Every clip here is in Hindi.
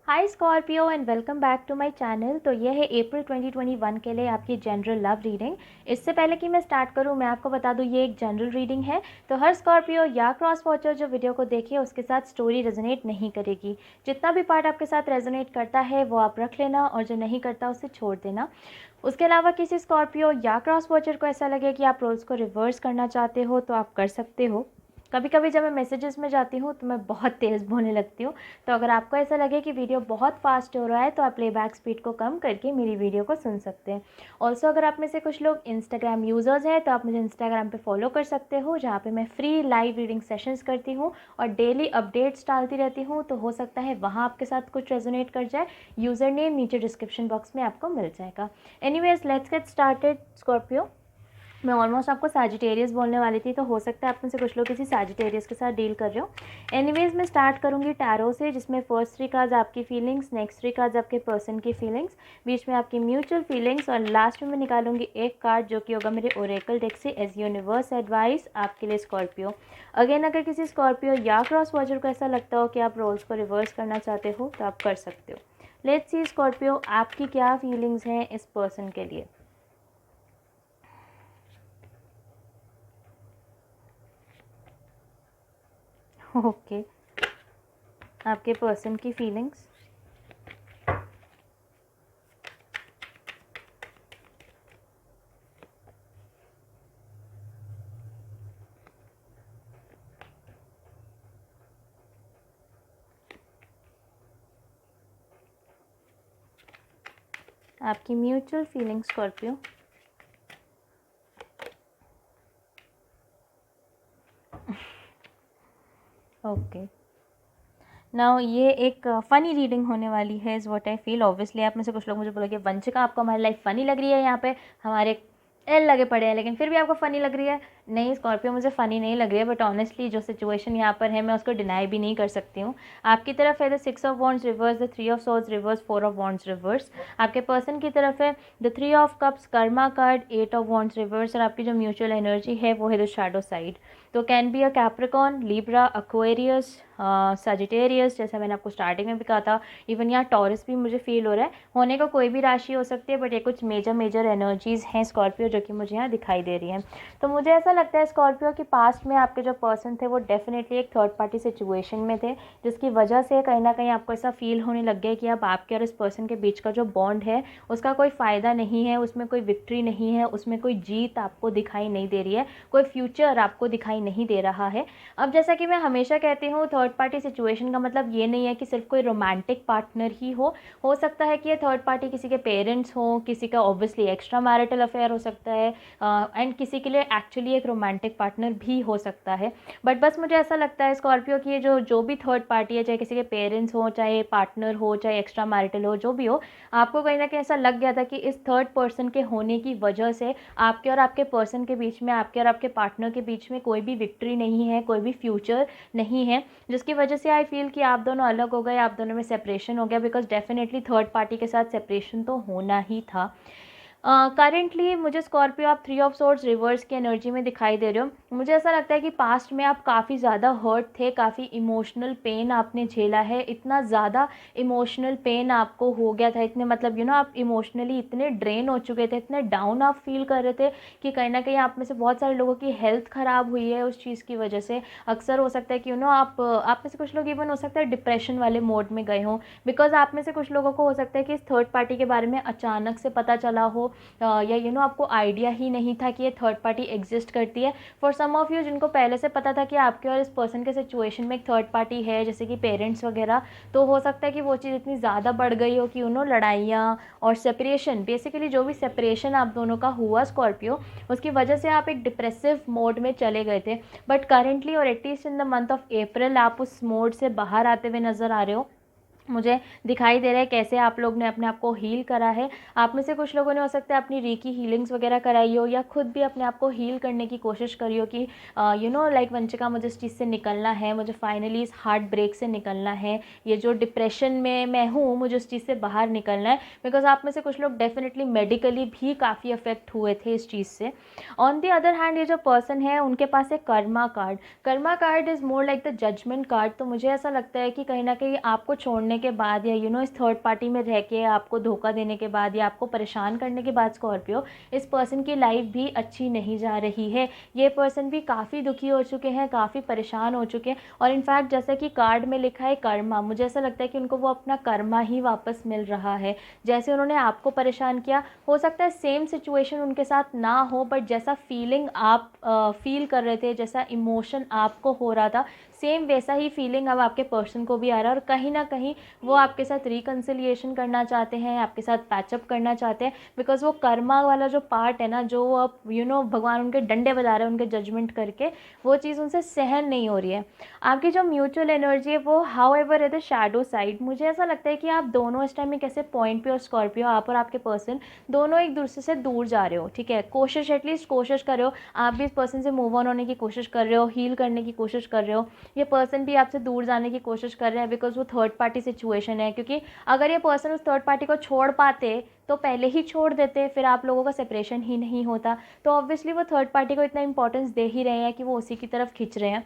Hi Scorpio and welcome back to my channel. तो ये है अप्रैल 2021 के लिए आपकी जनरल लव रीडिंग। इससे पहले कि मैं स्टार्ट करूं, मैं आपको बता दूं ये एक जनरल रीडिंग है। तो हर स्कॉर्पियो या क्रॉस वॉचर जो वीडियो को देखे उसके साथ स्टोरी रेजोनेट नहीं करेगी। जितना भी पार्ट आपके साथ रेजोनेट करता है वो आप रख लेना और जो नहीं करता उसे छोड़ देना। उसके अलावा किसी स्कॉर्पियो या क्रॉस वॉचर को ऐसा लगे कि आप रोल्स को रिवर्स करना चाहते हो तो आप कर सकते हो। कभी कभी जब मैं मैसेजेस में जाती हूँ तो मैं बहुत तेज़ बोलने लगती हूँ। तो अगर आपको ऐसा लगे कि वीडियो बहुत फास्ट हो रहा है तो आप प्लेबैक स्पीड को कम करके मेरी वीडियो को सुन सकते हैं। ऑल्सो अगर आप में से कुछ लोग इंस्टाग्राम यूज़र्स हैं तो आप मुझे इंस्टाग्राम पे फॉलो कर सकते हो, जहाँ पे मैं फ्री लाइव रीडिंग सेशंस करती हूँ और डेली अपडेट्स डालती रहती हूँ। तो हो सकता है वहाँ आपके साथ कुछ रेजोनेट कर जाए। यूज़र नेम नीचे डिस्क्रिप्शन बॉक्स में आपको मिल जाएगा। Anyways let's get started Scorpio. मैं ऑलमोस्ट आपको सैजिटेरियस बोलने वाली थी, तो हो सकता है आप में से कुछ लोग किसी सैजिटेरियस के साथ डील कर रहे हो। एनीवेज मैं स्टार्ट करूंगी टैरो से, जिसमें फर्स्ट 3 कार्ड्स आपकी फीलिंग्स, नेक्स्ट 3 कार्ड्स आपके पर्सन की फीलिंग्स, बीच में आपकी म्यूचुअल फीलिंग्स और लास्ट में मैं निकालूंगी एक कार्ड जो कि होगा मेरे ओरेकल डेक से एज यूनिवर्स एडवाइस आपके लिए स्कॉर्पियो। अगेन अगर किसी स्कॉर्पियो या क्रॉस वॉचर को ऐसा लगता हो कि आप रोल्स को रिवर्स करना चाहते हो तो आप कर सकते हो। लेट्स सी स्कॉर्पियो आपकी क्या फीलिंग्स हैं इस पर्सन के लिए। ओके आपके पर्सन की फीलिंग्स। आपकी mutual feelings Scorpio. Okay now ये एक फ़नी रीडिंग होने वाली है is what I feel. Obviously आप में से कुछ लोग मुझे बोलेंगे वंशिका आपको हमारी लाइफ फ़नी लग रही है, यहाँ पे हमारे एल लगे पड़े हैं लेकिन फिर भी आपको फ़नी लग रही है। नहीं स्कॉर्पियो मुझे फ़नी नहीं लग रही है, बट ऑनेस्टली जो सिचुएशन यहाँ पर है मैं उसको डिनाई भी नहीं कर सकती हूँ। आपकी तरफ है the 6 of wands reverse, the 3 of swords reverse, 4 of wands reverse. आपके पर्सन की तरफ है the 3 of cups, Karma card, 8 of wands reverse और आपकी जो म्यूचुअल एनर्जी है वो है द शैडो साइड। तो can be a Capricorn, Libra, Aquarius, Sagittarius, जैसा मैंने आपको स्टार्टिंग में भी कहा था। इवन यहाँ टॉरस भी मुझे फील हो रहा है। होने का कोई भी राशि हो सकती है, बट ये कुछ मेजर एनर्जीज़ हैं स्कॉर्पियो जो कि मुझे यहाँ दिखाई दे रही हैं। तो मुझे ऐसा लगता है स्कॉर्पियो कि पास्ट में आपके जो पर्सन थे वो डेफिनेटली एक थर्ड पार्टी सिचुएशन में थे, जिसकी वजह से कहीं ना कहीं आपको ऐसा फील होने लग गया कि अब आपके और इस पर्सन के बीच का जो बॉन्ड है उसका कोई फ़ायदा नहीं है, उसमें कोई विक्ट्री नहीं है, उसमें कोई जीत आपको दिखाई नहीं दे रही है, कोई फ्यूचर आपको दिखाई नहीं दे रहा है। अब जैसा कि मैं हमेशा कहती हूँ, थर्ड पार्टी सिचुएशन का मतलब ये नहीं है कि सिर्फ कोई रोमांटिक पार्टनर ही हो सकता है कि ये थर्ड पार्टी किसी के पेरेंट्स हों, किसी का ऑब्वियसली एक्स्ट्रा मैरिटल अफेयर हो सकता है, एंड किसी के लिए एक्चुअली एक रोमांटिक पार्टनर भी हो सकता है। बट बस मुझे ऐसा लगता है स्कॉर्पियो की ये जो भी थर्ड पार्टी है, चाहे किसी के पेरेंट्स हो, चाहे पार्टनर हो, चाहे एक्स्ट्रा मैरिटल हो, जो भी हो, आपको कहीं ना कहीं ऐसा लग गया था कि इस थर्ड पर्सन के होने की वजह से आपके और आपके पर्सन के बीच में, आपके और आपके पार्टनर के बीच में कोई भी विक्ट्री नहीं है, कोई भी फ्यूचर नहीं है, जिसकी वजह से आई फील कि आप दोनों अलग हो गए, आप दोनों में सेपरेशन हो गया। बिकॉज डेफिनेटली थर्ड पार्टी के साथ सेपरेशन तो होना ही था। करेंटली मुझे स्कॉर्पियो आप 3 ऑफ सोर्ड्स रिवर्स की एनर्जी में दिखाई दे रहे हो। मुझे ऐसा लगता है कि पास्ट में आप काफ़ी ज़्यादा हर्ट थे, काफ़ी इमोशनल पेन आपने झेला है, इतना ज़्यादा इमोशनल पेन आपको हो गया था, इतने मतलब आप इमोशनली इतने ड्रेन हो चुके थे, इतने डाउन आप फील कर रहे थे कि कहीं ना कहीं आप में से बहुत सारे लोगों की हेल्थ ख़राब हुई है उस चीज़ की वजह से। अक्सर हो सकता है कि आप में से कुछ लोग इवन हो सकता है डिप्रेशन वाले मोड में गए हों, बिकॉज आप में से कुछ लोगों को हो सकता है कि इस थर्ड पार्टी के बारे में अचानक से पता चला हो, या आपको आइडिया ही नहीं था कि ये थर्ड पार्टी एग्जिस्ट करती है। फॉर सम ऑफ यू जिनको पहले से पता था कि आपके और इस पर्सन के सिचुएशन में एक थर्ड पार्टी है, जैसे कि पेरेंट्स वगैरह, तो हो सकता है कि वो चीज़ इतनी ज़्यादा बढ़ गई हो कि लड़ाइयाँ और सेपरेशन, बेसिकली जो भी सेपरेशन आप दोनों का हुआ स्कॉर्पियो, उसकी वजह से आप एक डिप्रेसिव मोड में चले गए थे। बट करेंटली और at least in the month of April आप उस मोड से बाहर आते हुए नज़र आ रहे हो। मुझे दिखाई दे रहा है कैसे आप लोग ने अपने आप को हील करा है। आप में से कुछ लोगों ने हो सकता है अपनी रीकी हीलिंग्स वगैरह कराई हो, या खुद भी अपने आप को हील करने की कोशिश करी हो कि लाइक वंशिका मुझे इस चीज़ से निकलना है, मुझे फाइनली इस हार्ट ब्रेक से निकलना है, ये जो डिप्रेशन में मैं हूँ मुझे उस चीज़ से बाहर निकलना है। बिकॉज आप में से कुछ लोग डेफिनेटली मेडिकली भी काफ़ी अफेक्ट हुए थे इस चीज़ से। ऑन दी अदर हैंड ये जो पर्सन है उनके पास है karma card is more like the judgement card. तो मुझे ऐसा लगता है कि कहीं ना कहीं आपको छोड़ने के बाद या इस थर्ड पार्टी में रह के आपको धोखा देने के बाद या आपको परेशान करने के बाद स्कॉर्पियो, इस पर्सन की लाइफ भी अच्छी नहीं जा रही है। ये पर्सन भी काफ़ी दुखी हो चुके हैं, काफ़ी परेशान हो चुके हैं और इनफैक्ट जैसा कि कार्ड में लिखा है कर्मा, मुझे ऐसा लगता है कि उनको वो अपना कर्मा ही वापस मिल रहा है। जैसे उन्होंने आपको परेशान किया, हो सकता है सेम सिचुएशन उनके साथ ना हो, बट जैसा फीलिंग आप फील कर रहे थे, जैसा इमोशन आपको हो रहा था, सेम वैसा ही फीलिंग अब आपके पर्सन को भी आ रहा है और कहीं ना कहीं वो आपके साथ रिकन्सिलिएशन करना चाहते हैं, आपके साथ पैचअप करना चाहते हैं, बिकॉज वो कर्मा वाला जो पार्ट है ना, जो अब भगवान उनके डंडे बजा रहे हैं उनके जजमेंट करके, वो चीज़ उनसे सहन नहीं हो रही है। आपकी जो म्यूचुअल एनर्जी है वो हाउ एवर है द शैडो साइड। मुझे ऐसा लगता है कि आप दोनों इस टाइम एक ऐसे पॉइंट पे हो स्कॉर्पियो, आप और आपके पर्सन दोनों एक दूसरे से दूर जा रहे हो, ठीक है। कोशिश, एटलीस्ट कोशिश कर रहे हो, आप भी इस पर्सन से मूव ऑन होने की कोशिश कर रहे हो, हील करने की कोशिश कर रहे हो, ये पर्सन भी आपसे दूर जाने की कोशिश कर रहे हैं, बिकॉज वो थर्ड पार्टी सिचुएशन है। क्योंकि अगर ये पर्सन उस थर्ड पार्टी को छोड़ पाते तो पहले ही छोड़ देते, फिर आप लोगों का सेपरेशन ही नहीं होता। तो ऑब्वियसली वो थर्ड पार्टी को इतना इंपॉर्टेंस दे ही रहे हैं कि वो उसी की तरफ खींच रहे हैं।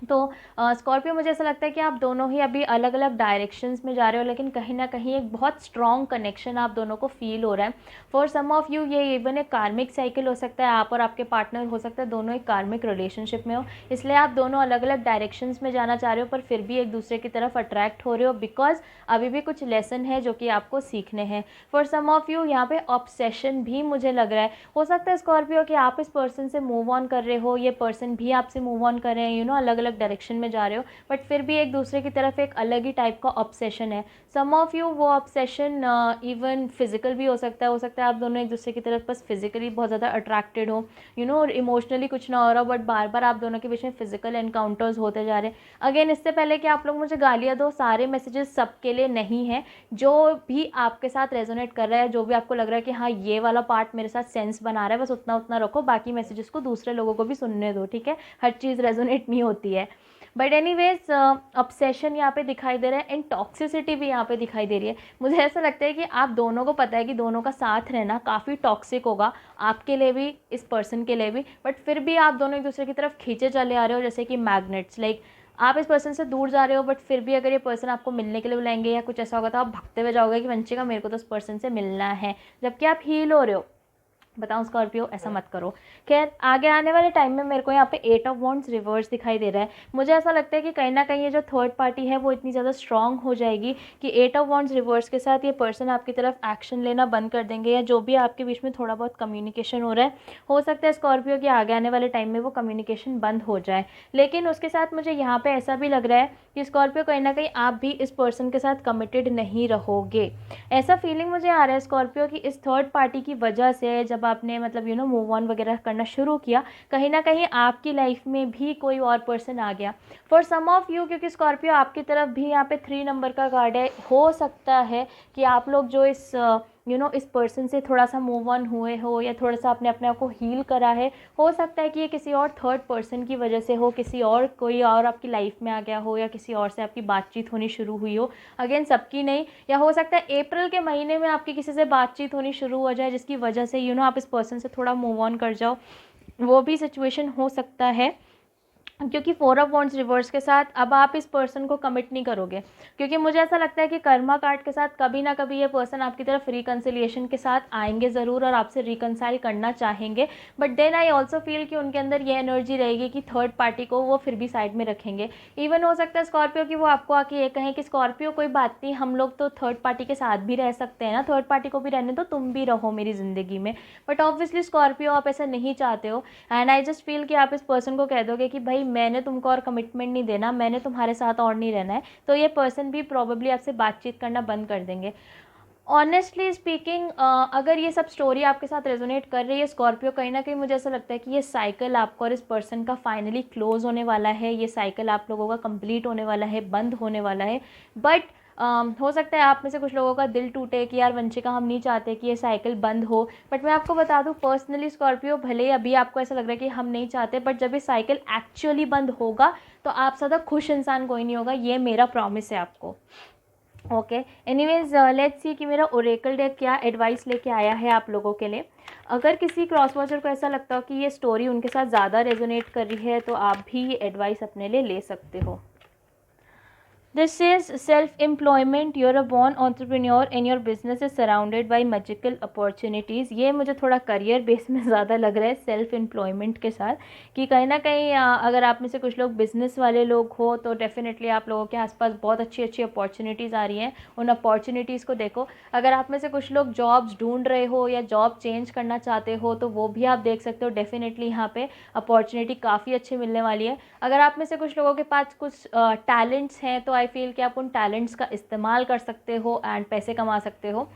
तो स्कॉर्पियो, मुझे ऐसा लगता है कि आप दोनों ही अभी अलग अलग डायरेक्शंस में जा रहे हो, लेकिन कहीं ना कहीं एक बहुत स्ट्रॉन्ग कनेक्शन आप दोनों को फील हो रहा है। फॉर सम ऑफ यू ये इवन एक कार्मिक साइकिल हो सकता है, आप और आपके पार्टनर हो सकता है दोनों एक कार्मिक रिलेशनशिप में हो, इसलिए आप दोनों अलग अलग डायरेक्शंस में जाना चाह रहे हो, पर फिर भी एक दूसरे की तरफ अट्रैक्ट हो रहे हो, बिकॉज अभी भी कुछ लेसन है जो कि आपको सीखने हैं। फॉर सम ऑफ यू यहाँ पे ऑब्सेशन भी मुझे लग रहा है। हो सकता है स्कॉर्पियो कि आप इस पर्सन से मूव ऑन कर रहे हो, ये पर्सन भी आपसे मूव ऑन कर रहे हैं, अलग अलग डायरेक्शन में जा रहे हो, बट फिर भी एक दूसरे की तरफ एक अलग ही टाइप का ऑब्सेशन है। सम ऑफ यू वो ऑब्सेशन इवन फिजिकल भी हो सकता है आप दोनों एक दूसरे की तरफ बस फिजिकली बहुत ज़्यादा अट्रैक्टेड हो, और इमोशनली कुछ ना हो रहा, बट बार बार आप दोनों के बीच में फिजिकल एनकाउंटर्स होते जा रहे हैं। अगेन, इससे पहले कि आप लोग मुझे गालियाँ दो, सारे मैसेजेस सबके लिए नहीं है। जो भी आपके साथ रेजोनेट कर रहा है, जो भी आपको लग रहा है कि हाँ ये वाला पार्ट मेरे साथ सेंस बना रहा है, बस उतना उतना रखो, बाकी मैसेजेस को दूसरे लोगों को भी सुनने दो, ठीक है। हर चीज़ रेजोनेट नहीं होती है। बट एनीवेज, ऑब्सेशन यहाँ पे दिखाई दे रहा है एंड टॉक्सिसिटी भी यहाँ पे दिखाई दे रही है। मुझे ऐसा लगता है कि आप दोनों को पता है कि दोनों का साथ रहना काफ़ी टॉक्सिक होगा, आपके लिए भी, इस पर्सन के लिए भी, बट फिर भी आप दोनों एक दूसरे की तरफ खींचे चले आ रहे हो जैसे कि मैग्नेट्स। लाइक आप इस पर्सन से दूर जा रहे हो, बट फिर भी अगर ये पर्सन आपको मिलने के लिए बुलाएंगे या कुछ ऐसा होगा तो आप भागते हुए जाओगे कि वंशिका मेरे को तो इस पर्सन से मिलना है, जबकि आप हील हो रहे हो। बताओ स्कॉर्पियो, ऐसा मत करो। खैर, आगे आने वाले टाइम में मेरे को यहाँ पे 8 ऑफ वॉन्ड्स रिवर्स दिखाई दे रहा है। मुझे ऐसा लगता है कि कहीं ना कहीं ये जो थर्ड पार्टी है वो इतनी ज़्यादा स्ट्रांग हो जाएगी कि 8 ऑफ वॉन्ड्स रिवर्स के साथ ये पर्सन आपकी तरफ एक्शन लेना बंद कर देंगे, या जो भी आपके बीच में थोड़ा बहुत कम्युनिकेशन हो रहा है, हो सकता है स्कॉर्पियो कि आगे आने वाले टाइम में वो कम्युनिकेशन बंद हो जाए। लेकिन उसके साथ मुझे यहाँ पर ऐसा भी लग रहा है कि स्कॉर्पियो कहीं ना कहीं आप भी इस पर्सन के साथ कमिटेड नहीं रहोगे। ऐसा फीलिंग मुझे आ रहा है स्कॉर्पियो कि इस थर्ड पार्टी की वजह से जब आपने मतलब मूव ऑन वगैरह करना शुरू किया, कहीं ना कहीं आपकी लाइफ में भी कोई और पर्सन आ गया। फॉर सम ऑफ यू, क्योंकि स्कॉर्पियो आपकी तरफ भी यहाँ पे 3 नंबर का कार्ड है, हो सकता है कि आप लोग जो इस इस पर्सन से थोड़ा सा मूव ऑन हुए हो या थोड़ा सा अपने आप को हील करा है, हो सकता है कि ये किसी और थर्ड पर्सन की वजह से हो, किसी और कोई और आपकी लाइफ में आ गया हो, या किसी और से आपकी बातचीत होनी शुरू हुई हो। अगेन, सबकी नहीं, या हो सकता है अप्रैल के महीने में आपकी किसी से बातचीत होनी शुरू हो जाए जिसकी वजह से आप इस पर्सन से थोड़ा मूव ऑन कर जाओ, वो भी सिचुएशन हो सकता है। क्योंकि 4 ऑफ वॉन्ड्स रिवर्स के साथ अब आप इस पर्सन को कमिट नहीं करोगे, क्योंकि मुझे ऐसा लगता है कि कर्मा कार्ड के साथ कभी ना कभी ये पर्सन आपकी तरफ रिकन्सिलिएशन के साथ आएंगे ज़रूर और आपसे रिकन्साइल करना चाहेंगे, but then I also feel कि उनके अंदर ये एनर्जी रहेगी कि थर्ड पार्टी को वो फिर भी साइड में रखेंगे। इवन हो सकता है स्कॉर्पियो कि वो आपको आके ये कहें कि स्कॉर्पियो कोई बात नहीं, हम लोग तो थर्ड पार्टी के साथ भी रह सकते हैं ना, थर्ड पार्टी को भी रहने दो, तुम भी रहो मेरी ज़िंदगी में। बट ऑब्वियसली स्कॉर्पियो आप ऐसा नहीं चाहते हो, एंड आई जस्ट फील कि आप इस पर्सन को कह दोगे कि भाई मैंने तुमको और कमिटमेंट नहीं देना, मैंने तुम्हारे साथ और नहीं रहना है, तो ये पर्सन भी प्रॉबेबली आपसे बातचीत करना बंद कर देंगे। ऑनेस्टली स्पीकिंग, अगर ये सब स्टोरी आपके साथ रेजोनेट कर रही है स्कॉर्पियो, कहीं ना कहीं मुझे ऐसा लगता है कि ये साइकिल आपको और इस पर्सन का फाइनली क्लोज होने वाला है, ये साइकिल आप लोगों का कंप्लीट होने वाला है, बंद होने वाला है। बट हो सकता है आप में से कुछ लोगों का दिल टूटे कि यार वंशिका, हम नहीं चाहते कि ये साइकिल बंद हो, बट मैं आपको बता दूं पर्सनली स्कॉर्पियो, भले ही अभी आपको ऐसा लग रहा है कि हम नहीं चाहते, बट जब ये साइकिल एक्चुअली बंद होगा तो आप ज़्यादा खुश इंसान कोई नहीं होगा, ये मेरा प्रॉमिस है आपको। ओके, एनीवेज, लेट्स सी कि मेरा ओरेकल डेक क्या एडवाइस लेके आया है आप लोगों के लिए। अगर किसी क्रॉस वॉचर को ऐसा लगता हो कि ये स्टोरी उनके साथ ज़्यादा रेजोनेट कर रही है, तो आप भी ये एडवाइस अपने लिए ले सकते हो। This is self employment, you're a born entrepreneur and your business is surrounded by magical opportunities. ये मुझे थोड़ा करियर बेस में ज़्यादा लग रहा है सेल्फ एम्प्लॉयमेंट के साथ, कि कहीं ना कहीं अगर आप में से कुछ लोग बिजनेस वाले लोग हो तो डेफिनेटली आप लोगों के आसपास बहुत अच्छी अच्छी अपॉर्चुनिटीज़ आ रही हैं, उन अपॉर्चुनिटीज़ को देखो। अगर आप में से कुछ लोग जॉब्स ढूंढ रहे हो या जॉब चेंज करना चाहते हो तो वो भी आप देख सकते हो, डेफिनेटली यहाँ पे अपॉर्चुनिटी काफ़ी अच्छी मिलने वाली है। अगर आप में से कुछ लोगों के पास कुछ टैलेंट्स हैं तो आई फील कि आप उन टैलेंट्स का इस्तेमाल कर सकते हो एंड पैसे कमा सकते हो।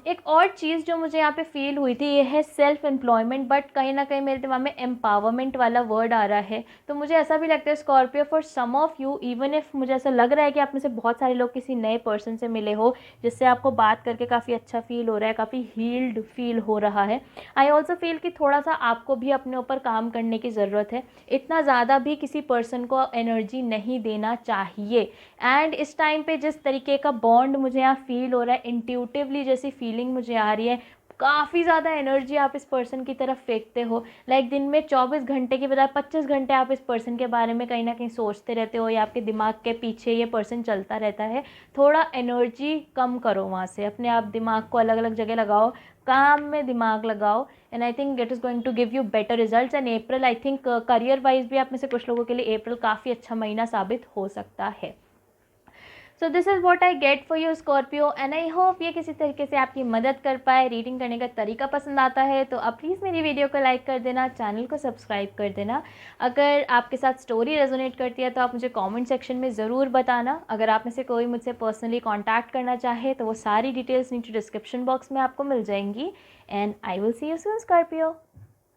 एक और चीज़ जो मुझे यहाँ पे फील हुई थी ये है सेल्फ एम्प्लॉयमेंट, बट कहीं ना कहीं मेरे दिमाग में एम्पावरमेंट वाला वर्ड आ रहा है। तो मुझे ऐसा भी लगता है Scorpio, for some of you, even if मुझे ऐसा लग रहा है कि आप में से बहुत सारे लोग किसी नए पर्सन से मिले हो जिससे आपको बात करके काफ़ी अच्छा फील हो रहा है, काफ़ी हील्ड फील हो रहा है। आई ऑल्सो फील कि थोड़ा सा आपको भी अपने ऊपर काम करने की ज़रूरत है। इतना ज़्यादा भी किसी पर्सन को एनर्जी नहीं देना चाहिए। एंड इस टाइम पे जिस तरीके का बॉन्ड मुझे यहाँ फील हो रहा है, इंट्यूटिवली जैसी फीलिंग मुझे आ रही है, काफ़ी ज़्यादा एनर्जी आप इस पर्सन की तरफ फेंकते हो। लाइक दिन में 24 घंटे की बजाय 25 घंटे आप इस पर्सन के बारे में कहीं ना कहीं सोचते रहते हो या आपके दिमाग के पीछे ये पर्सन चलता रहता है। थोड़ा एनर्जी कम करो वहाँ से, अपने आप दिमाग को अलग अलग जगह लगाओ, काम में दिमाग लगाओ, and I think it is going to give you better results. And April, I think career wise भी आप में से कुछ लोगों के लिए अप्रैल काफ़ी अच्छा महीना साबित हो सकता है। So this is what I get for you Scorpio, and I hope ये किसी तरीके से आपकी मदद कर पाए। रीडिंग करने का तरीका पसंद आता है तो आप प्लीज़ मेरी वीडियो को लाइक कर देना, चैनल को सब्सक्राइब कर देना। अगर आपके साथ स्टोरी रेजोनेट करती है तो आप मुझे कमेंट सेक्शन में ज़रूर बताना। अगर आप में से कोई मुझसे पर्सनली कॉन्टैक्ट करना चाहे तो वो सारी डिटेल्स नीचे डिस्क्रिप्शन बॉक्स में आपको मिल जाएंगी। And I will see you soon Scorpio.